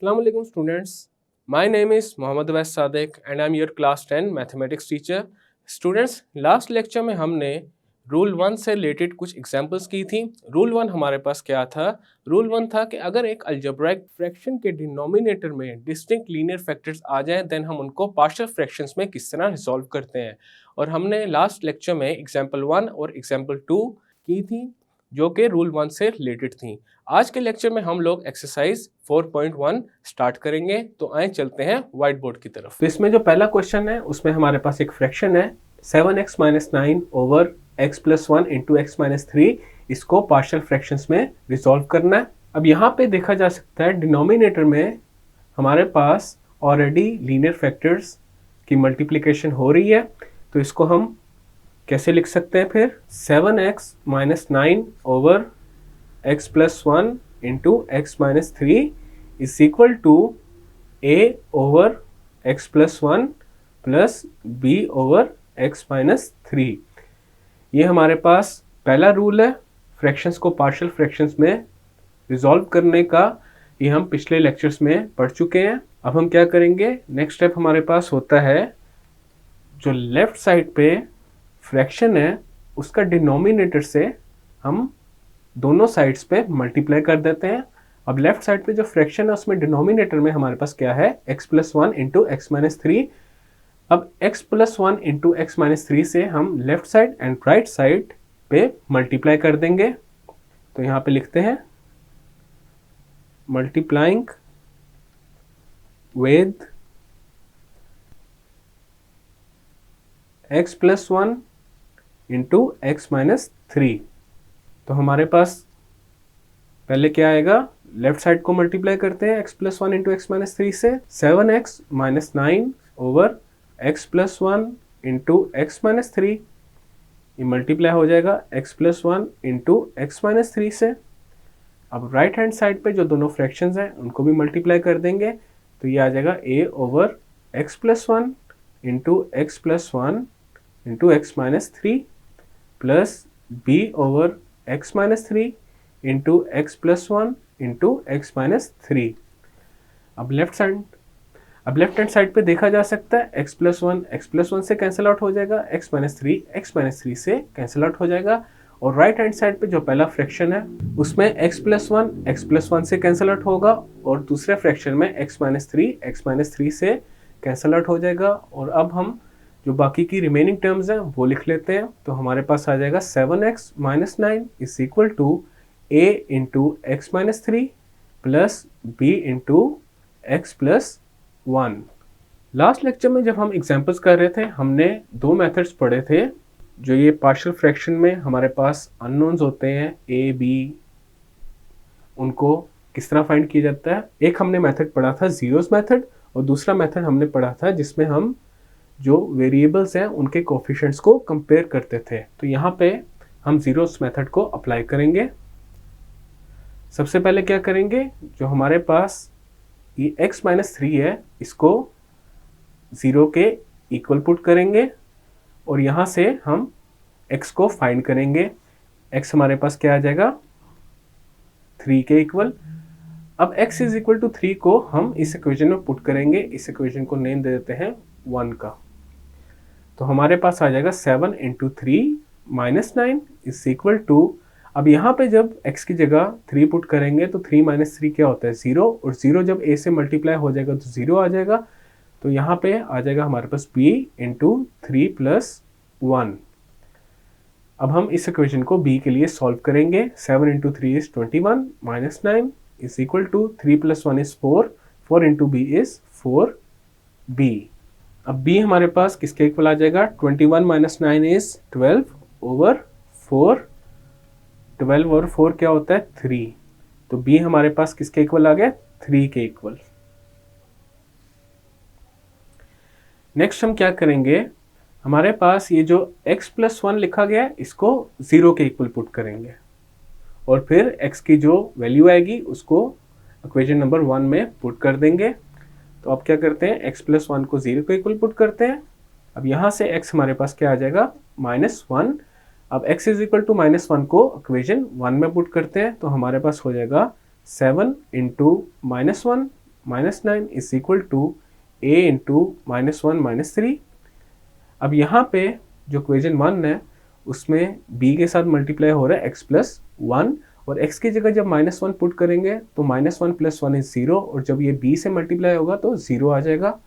Assalamu alaikum students. My name is Mohammad Awais Sadiq and I'm your class 10 mathematics teacher. Students, last lecture में हमने rule 1 से related कुछ examples की थी। Rule 1 हमारे पास क्या था? रूल 1 था कि अगर एक अलजेब्राइक फ्रैक्शन के डिनोमिनेटर में डिस्टिंक्ट लीनियर फैक्टर्स आ जाएं देन हम उनको पार्शियल फ्रैक्शंस में किस तरह रिजॉल्व करते हैं। और हमने लास्ट लेक्चर में एग्जांपल 1 और एग्जांपल 2 की थी जो कि रूल 1 से रिलेटेड थी। आज के लेक्चर में हम लोग एक्सरसाइज 4.1 स्टार्ट करेंगे, तो आए चलते हैं व्हाइट बोर्ड की तरफ। तो इसमें जो पहला क्वेश्चन है उसमें हमारे पास एक फ्रैक्शन है 7x - 9 ओवर x + 1 × x - 3। इसको पार्शियल फ्रैक्शंस में रिजॉल्व करना है। अब यहाँ पे देखा जा सकता है डिनोमिनेटर में हमारे पास ऑलरेडी लीनियर फैक्टर्स की मल्टीप्लिकेशन हो रही है, तो इसको हम कैसे लिख सकते हैं फिर? 7x - 9 over x + 1 × x - 3 is equal to a over x + 1 plus b over x - 3। ये हमारे पास पहला रूल है फ्रैक्शंस को पार्शियल फ्रैक्शंस में रिजॉल्व करने का। ये हम पिछले लेक्चर्स में पढ़ चुके हैं। अब हम क्या करेंगे? नेक्स्ट स्टेप हमारे पास होता है जो लेफ्ट साइड पे फ्रैक्शन है उसका डिनोमिनेटर से हम दोनों साइड्स पे मल्टीप्लाई कर देते हैं। अब लेफ्ट साइड पे जो फ्रैक्शन है उसमें डिनोमिनेटर में हमारे पास क्या है? x + 1 × x - 3। अब x + 1 × x - 3 से हम left side and right side पे मल्टीप्लाई कर देंगे। तो यहाँ पे लिखते हैं मल्टीप्लाइंग विद x + 1 × x - 3। तो हमारे पास पहले क्या आएगा? लेफ्ट साइड को मल्टीप्लाई करते हैं x + 1 × x - 3 से। 7x - 9 ओवर x + 1 × x - 3 ये मल्टीप्लाई हो जाएगा x + 1 × x - 3 से। अब राइट हैंड साइड पे जो दोनों फ्रैक्शंस हैं उनको भी मल्टीप्लाई कर देंगे, तो ये आ जाएगा a over x + 1 × x + 1 × x - 3 plus b over x - 3 × x + 1 × x - 3। अब लेफ्ट हैंड साइड पे देखा जा सकता है x + 1 से कैंसिल आउट हो जाएगा, x - 3 से कैंसिल आउट हो जाएगा। और राइट हैंड साइड पे जो पहला फ्रैक्शन है उसमें x + 1 से कैंसिल आउट होगा और दूसरे फ्रैक्शन में x - 3 से कैंसिल आउट हो जाएगा। और अब हम जो बाकी की रिमेनिंग टर्म्स हैं वो लिख लेते हैं। तो हमारे पास आ जाएगा 7x - 9 is equal to a × x - 3 plus b × x + 1। Last lecture में जब हम एग्जांपल्स कर रहे थे हमने दो मेथड्स पढ़े थे। जो ये पार्शियल फ्रैक्शन में हमारे पास अननोन्स होते हैं a b, उनको किस तरह फाइंड किया जाता है। एक हमने मेथड पढ़ा था जीरोस मेथड और दूसरा मेथड हमने पढ़ा था जिसमें हम जो वेरिएबल्स हैं उनके कोफिशिएंट्स को कंपेयर करते थे। तो यहाँ पे हम जीरोस मेथड को अप्लाई करेंगे। सबसे पहले क्या करेंगे? जो हमारे पास ये x - 3 है इसको 0 के इक्वल पुट करेंगे और यहाँ से हम x को फाइंड करेंगे। x हमारे पास क्या आ जाएगा? 3 के इक्वल। अब x = 3 को हम इस इक्वेशन में पुट करेंगे। इस इक्वेशन को नेम दे देते हैं 1 का। तो हमारे पास आ जाएगा 7 × 3 - 9 इज इक्वल टू, अब यहाँ पे जब x की जगह 3 पुट करेंगे तो 3 - 3 क्या होता है? 0, और 0 जब a से मल्टीप्लाई हो जाएगा तो 0 आ जाएगा। तो यहाँ पे आ जाएगा हमारे पास b × 3 + 1। अब हम इस इक्वेशन को b के लिए सॉल्व करेंगे। 7 × 3 is 21 - 9 is equal to 3 + 1 is 4, 4 × b is 4b। अब b हमारे पास किसके इक्वल आ जाएगा? 21 - 9 is 12 ओवर 4। 12 और 4 क्या होता है? 3। तो b हमारे पास किसके इक्वल आ गया? 3 के इक्वल। नेक्स्ट हम क्या करेंगे? हमारे पास ये जो x + 1 लिखा गया है इसको 0 के इक्वल पुट करेंगे और फिर x की जो वैल्यू आएगी उसको इक्वेशन नंबर 1 में पुट कर देंगे। तो अब क्या करते हैं? x + 1 को 0 के इक्वल पुट करते हैं। अब यहाँ से x हमारे पास क्या आ जाएगा? -1। अब x = -1 को इक्वेशन 1 में पुट करते हैं तो हमारे पास हो जाएगा 7 × -1 -9 is equal to a into -1 -3। अब यहाँ पे जो इक्वेशन 1 है उसमें b के साथ मल्टीप्लाई हो रहा है x प्लस 1, और x की जगह जब -1 पुट करेंगे तो -1 प्लस 1 इज 0, और जब ये b से मल्टीप्लाई होगा तो 0 आ जाएगा।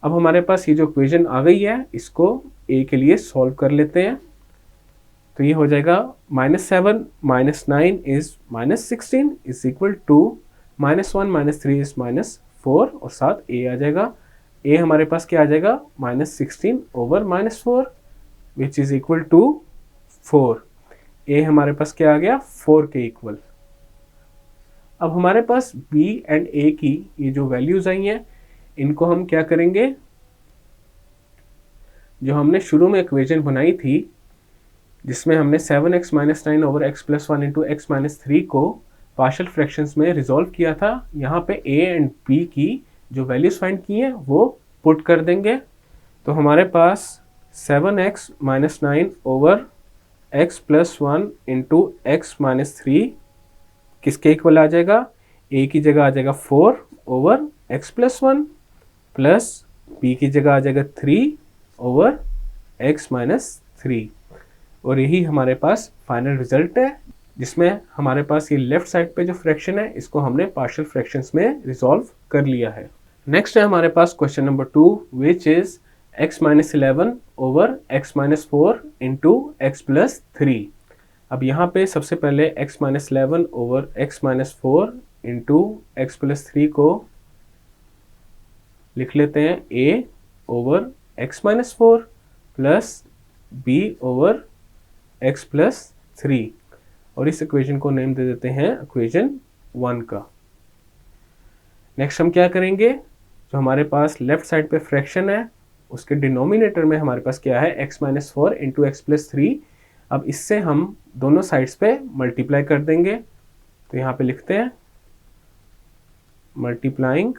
अब हमारे पास ये जो इक्वेशन आ गई है इसको a के लिए सॉल्व कर लेते हैं। तो ये हो जाएगा -7 -9 is -16 is equal to -1 -3 is -4, और साथ a आ जाएगा। a हमारे पास क्या आ जाएगा -16 over -4 which is equal to 4। a हमारे पास क्या आ गया 4 के इक्वल। अब हमारे पास b एंड a की ये जो वैल्यूज आई हैं इनको हम क्या करेंगे, जो हमने शुरू में इक्वेशन बनाई थी जिसमें हमने 7x - 9 over x plus 1 into x - 3 को पार्शियल फ्रैक्शंस में रिजॉल्व किया था, यहाँ पे a एंड b की जो वैल्यूज फाइंड की हैं वो पुट कर देंगे। तो हमारे पास 7x - 9 over x plus 1 into x - 3 किसके इक्वल आ जाएगा, a की जगह आ जाएगा 4 over x plus 1 plus b की जगह आ जाएगा 3 ओवर x - 3, और यही हमारे पास फाइनल रिजल्ट है जिसमें हमारे पास ये लेफ्ट साइड पे जो फ्रैक्शन है इसको हमने पार्शियल फ्रैक्शंस में रिजॉल्व कर लिया है। नेक्स्ट है हमारे पास question number 2 which is x - 11 over x - 4 into x plus 3। अब यहाँ पे सबसे पहले x - 11 over x - 4 into x plus 3 को लिख लेते हैं a over x - 4 plus b over x plus 3, और इस इक्वेशन को नेम दे देते हैं इक्वेशन 1 का। नेक्स्ट हम क्या करेंगे, जो हमारे पास लेफ्ट साइड पे फ्रैक्शन है उसके डिनोमिनेटर में हमारे पास क्या है x - 4 इंटू x प्लस 3। अब इससे हम दोनों साइड्स पे मल्टीप्लाई कर देंगे, तो यहाँ पे लिखते हैं multiplying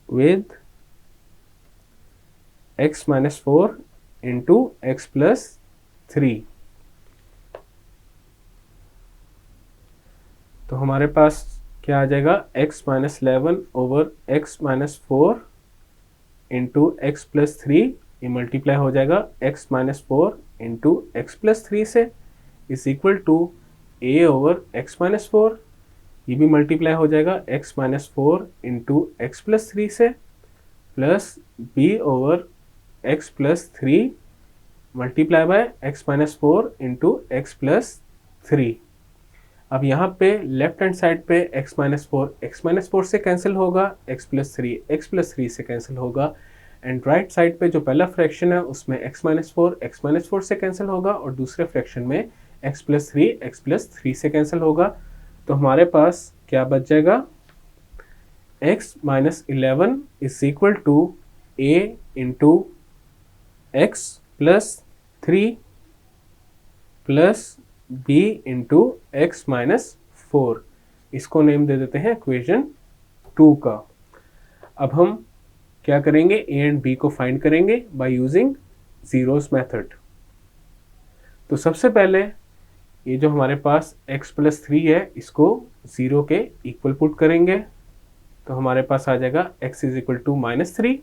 with x - 4 into x plus 3। तो हमारे पास क्या आ जाएगा x - 11 over x - 4 into x plus 3, ये मल्टीप्लाई हो जाएगा x - 4 इंटू x प्लस 3 से is equal to a over x - 4, ये भी मल्टीप्लाई हो जाएगा x - 4 इंटू x प्लस 3 से plus b over x plus 3 multiply by x - 4 into x plus 3। अब यहाँ पे लेफ्ट हैंड साइड पे x - 4 से कैंसिल होगा, x प्लस 3 से कैंसिल होगा, एंड राइट साइड पे जो पहला फ्रैक्शन है उसमें x - 4 से कैंसिल होगा, और दूसरे फ्रैक्शन में x प्लस 3 से कैंसिल होगा। तो हमारे पास क्या बच जाएगा, x - 11 is equal to a into x plus 3 plus b into x - 4, इसको नेम दे देते हैं इक्वेशन 2 का। अब हम क्या करेंगे, a एंड b को फाइंड करेंगे बाय यूजिंग जीरोस मेथड। तो सबसे पहले ये जो हमारे पास x प्लस 3 है इसको 0 के इक्वल पुट करेंगे, तो हमारे पास आ जाएगा x इज इक्वल टू -3।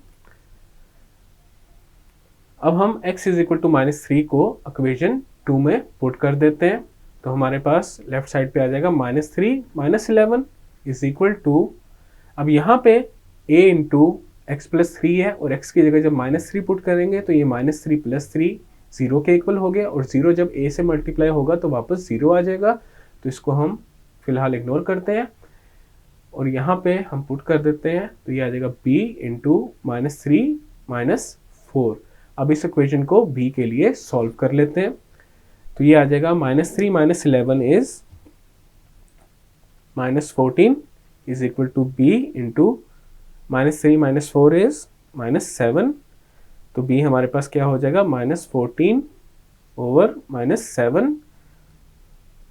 अब हम x इज इक्वल टू -3 को इक्वेशन 2 में पुट कर देते हैं, तो हमारे पास लेफ्ट साइड पे आ जाएगा -3 - 11 इज इक्वल टू, अब यहाँ पे a इंटू एक्स प्लस 3 है और x की जगह जब -3 पुट करेंगे तो ये -3 प्लस 3 0 के इक्वल हो गया, और 0 जब a से मल्टीप्लाई होगा तो वापस 0 आ जाएगा, तो इसको हम फिलहाल इग्नोर करते हैं और यहाँ पे हम पुट कर देते हैं, तो ये आ जाएगा b इंटू -3 - 4। अब इस इक्वेशन को b के लिए सॉल्व कर लेते हैं, तो ये आ जाएगा -3 - 11 is -14 is equal to b into -3 - 4 is -7, तो b हमारे पास क्या हो जाएगा -14 ओवर -7,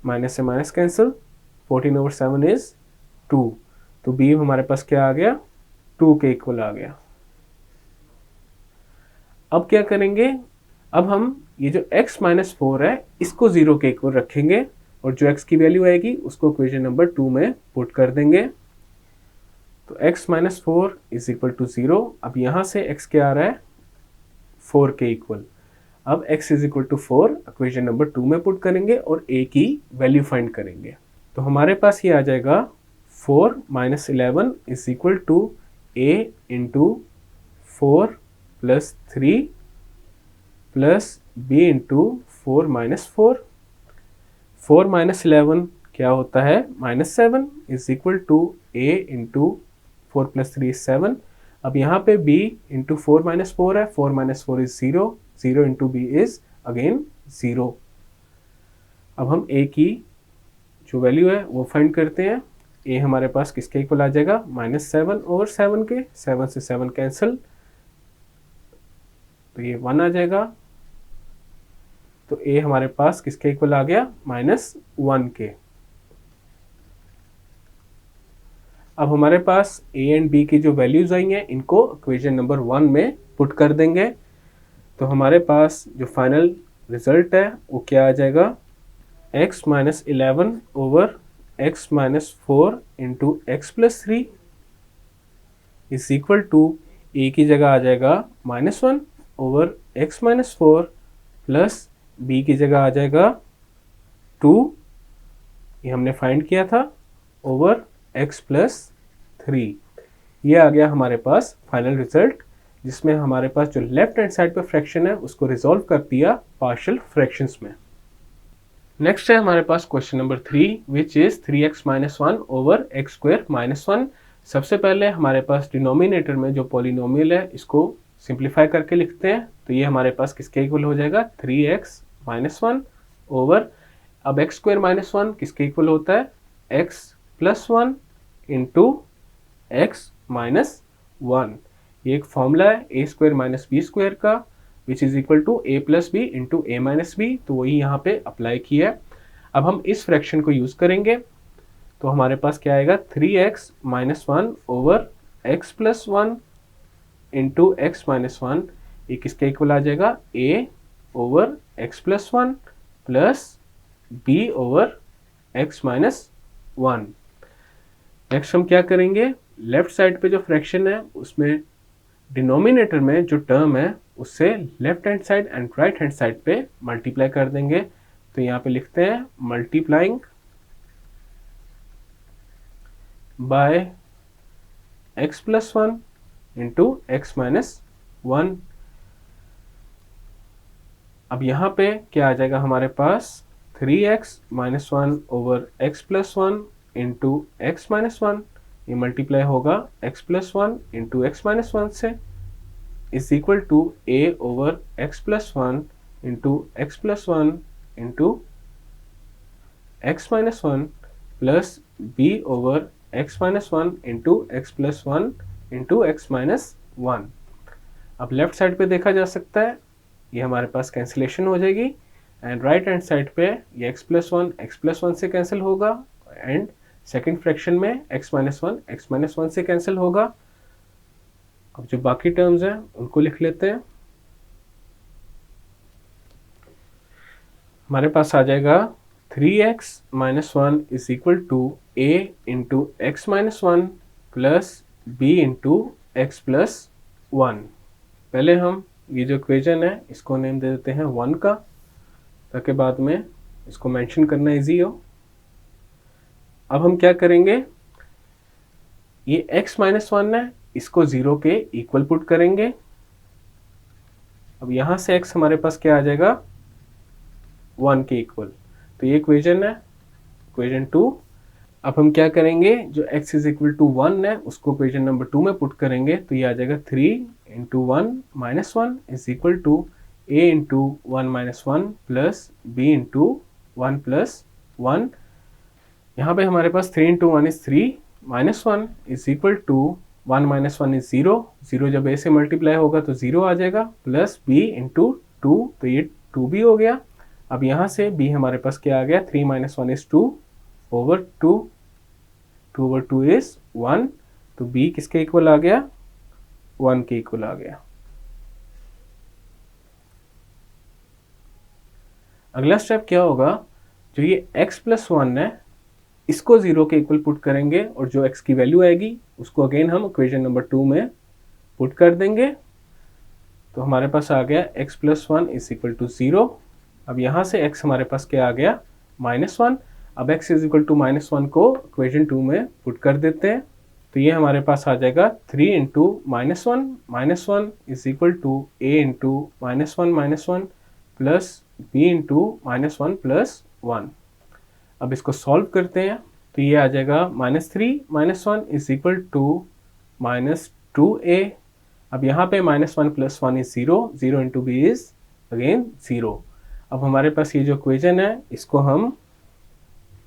माइनस से माइनस कैंसिल, 14 ओवर 7 इज 2, तो b हमारे पास क्या आ गया 2 के इक्वल आ गया। अब क्या करेंगे, अब हम ये जो x - 4 है इसको 0 के इक्वल रखेंगे, और जो x की वैल्यू आएगी उसको इक्वेशन नंबर 2 में पुट कर देंगे। तो x minus 4 is equal to 0। अब यहाँ से x क्या आ रहा है, 4 के इक्वल। अब x is equal to 4 equation number 2 में पुट करेंगे और a की वैल्यू फाइंड करेंगे। तो हमारे पास ये आ जाएगा 4 minus 11 is equal to a into 4 plus 3 plus b into 4 minus 4। 4 minus 11 क्या होता है, minus 7 is equal to a into 4 plus 3 is 7। अब यहाँ पे b इंटू 4 माइनस 4 है, 4 minus 4 is 0, 0 into b is again 0। अब हम a की जो वैल्यू है वो फाइंड करते हैं। a हमारे पास किसके इक्वल आ जाएगा, माइनस 7 ओवर 7 के, 7 से 7 कैंसिल, तो ये 1 आ जाएगा। तो a हमारे पास किसके इक्वल आ गया, माइनस 1 के। अब हमारे पास a एंड b की जो वैल्यूज आई हैं इनको इक्वेशन नंबर 1 में पुट कर देंगे। तो हमारे पास जो फाइनल रिजल्ट है वो क्या आ जाएगा, x minus 11 over x minus 4 into X plus 3 is equal to a की जगह आ जाएगा minus 1 over x minus 4 plus b की जगह आ जाएगा 2, ये हमने फाइंड किया था, ओवर x प्लस 3। ये आ गया हमारे पास फाइनल रिजल्ट, जिसमें हमारे पास जो लेफ्ट हैंड साइड पे फ्रैक्शन है उसको रिजॉल्व कर दिया पार्शियल फ्रैक्शंस में। नेक्स्ट है हमारे पास question number 3 which is 3x minus 1 over X square minus 1। सबसे पहले हमारे पास डिनोमिनेटर में जो पॉलिनोमियल है इसको सिंप्लीफाई करके लिखते हैं। तो ये हमारे पास किसके इक्वल हो जाएगा, 3x माइनस 1 ओवर, अब एक्स स्क्वायर माइनस 1 किसके इक्वल होता है, x plus 1 into X minus 1। ये एक फॉर्मूला है A square minus B square का, which is equal to A plus B into A minus B, तो वही यहाँ पे अप्लाई किया है। अब हम इस फ्रैक्शन को यूज करेंगे, तो हमारे पास क्या आएगा, 3x minus 1 over X plus 1 into X minus 1, ये किसके इक्वल आ जाएगा, a over X plus 1 plus b over x minus 1। Next हम क्या करेंगे, लेफ्ट साइड पे जो फ्रैक्शन है उसमें डिनोमिनेटर में जो टर्म है उससे left hand side and right hand side पे मल्टीप्लाई कर देंगे। तो यहाँ पे लिखते हैं multiplying by X plus 1 into X minus 1। अब यहाँ पे क्या आ जाएगा हमारे पास, 3x minus 1 over X plus 1 into X minus 1, ये मल्टीप्लाई होगा x plus 1 into X minus 1 से, is equal to a over x plus 1 into X plus 1 into X minus 1 plus b over x minus 1 into X plus 1 into X minus 1। अब left side पे देखा जा सकता है ये हमारे पास cancellation हो जाएगी, एंड राइट हैंड साइड पे ये x प्लस 1 से कैंसिल होगा, एंड सेकेंड फ्रैक्शन में x माइनस 1 से कैंसिल होगा। अब जो बाकी टर्म्स हैं उनको लिख लेते हैं। हमारे पास आ जाएगा 3x minus 1 is equal to a into X minus 1 plus b into X plus 1। पहले हम ये जो इक्वेशन है इसको नेम दे देते हैं 1 का, ताकि बाद में इसको मेंशन करना इजी हो। अब हम क्या करेंगे, ये x माइनस 1 है इसको 0 के इक्वल पुट करेंगे। अब यहाँ से x हमारे पास क्या आ जाएगा, 1 के इक्वल। तो ये इक्वेशन है, इक्वेशन 2। अब हम क्या करेंगे, जो x इज इक्वल टू 1 है उसको इक्वेशन नंबर 2 में पुट करेंगे। तो ये आ जाएगा 3 into 1 minus 1 is equal to a into 1 minus 1 plus b into 1 plus 1। यहाँ पे हमारे पास 3 into 1 is 3 minus 1 is equal to 1 minus 1 is 0, 0 जब a से मल्टीप्लाई होगा तो 0 आ जाएगा, प्लस b इंटू 2, तो ये 2b हो गया। अब यहाँ से b हमारे पास क्या आ गया, 3 minus 1 is 2 over 2, 2 over 2 is 1, तो b किसके इक्वल आ गया, 1 के इक्वल आ गया। अगला स्टेप क्या होगा, जो ये x प्लस 1 है इसको 0 के इक्वल पुट करेंगे और जो x की वैल्यू आएगी उसको अगेन हम इक्वेशन नंबर 2 में पुट कर देंगे। तो हमारे पास आ गया x plus 1 is equal to 0। अब यहाँ से x हमारे पास क्या आ गया -1। अब x इज इक्वल टू -1 को इक्वेशन 2 में पुट कर देते हैं। तो ये हमारे पास आ जाएगा 3 into -1 is equal to a into -1 plus b into -1 plus 1। अब इसको सॉल्व करते हैं तो ये आ जाएगा -3 इज इक्वल टू -2a। अब यहाँ पे -1 plus 1 is 0 into B is again 0। अब हमारे पास ये जो इक्वेशन है इसको हम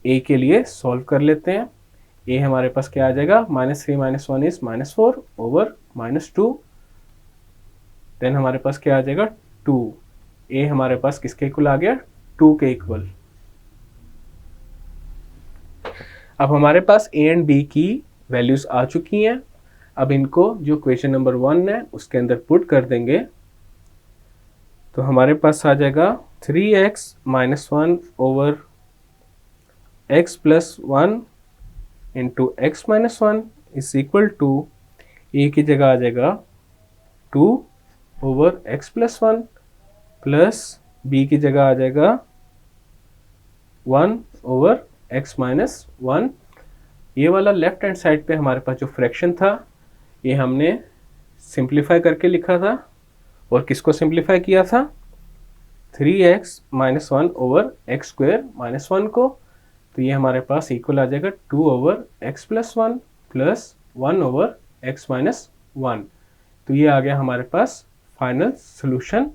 a के लिए सॉल्व कर लेते हैं। a हमारे पास क्या आ जाएगा -3 - 1 इज -4 ओवर -2। देन हमारे पास क्या आ जाएगा 2। a हमारे पास किसके इक्वल आ गया 2 के इक्वल। अब हमारे पास a एंड b की वैल्यूज आ चुकी हैं। अब इनको जो क्वेश्चन नंबर 1 है उसके अंदर पुट कर देंगे तो हमारे पास आ जाएगा 3x - 1 over x plus 1 into x minus 1 is equal to a की जगह आ जाएगा 2 over x plus 1 plus b की जगह आ जाएगा 1 ओवर x माइनस 1। ये वाला लेफ्ट हैंड साइड पे हमारे पास जो फ्रैक्शन था ये हमने सिंप्लीफाई करके लिखा था। और किसको सिंप्लीफाई किया था 3x - 1 over x square minus 1 को। तो ये हमारे पास इक्वल आ जाएगा 2 over x plus 1 plus 1 over x minus 1। तो ये आ गया हमारे पास फाइनल सोल्यूशन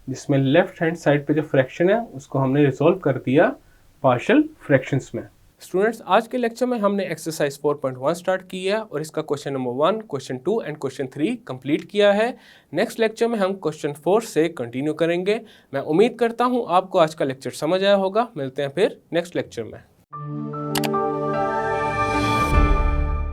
जिसमें लेफ्ट हैंड साइड पे जो फ्रैक्शन है उसको हमने रिजॉल्व कर दिया पार्शियल फ्रैक्शंस में। स्टूडेंट्स आज के लेक्चर में हमने एक्सरसाइज 4.1 स्टार्ट किया और इसका question number 1, question 2 and question 3 complete किया है। नेक्स्ट लेक्चर में हम क्वेश्चन 4 से कंटिन्यू करेंगे। मैं उम्मीद करता हूँ आपको आज का लेक्चर समझ आया होगा। मिलते हैं फिर नेक्स्ट लेक्चर में।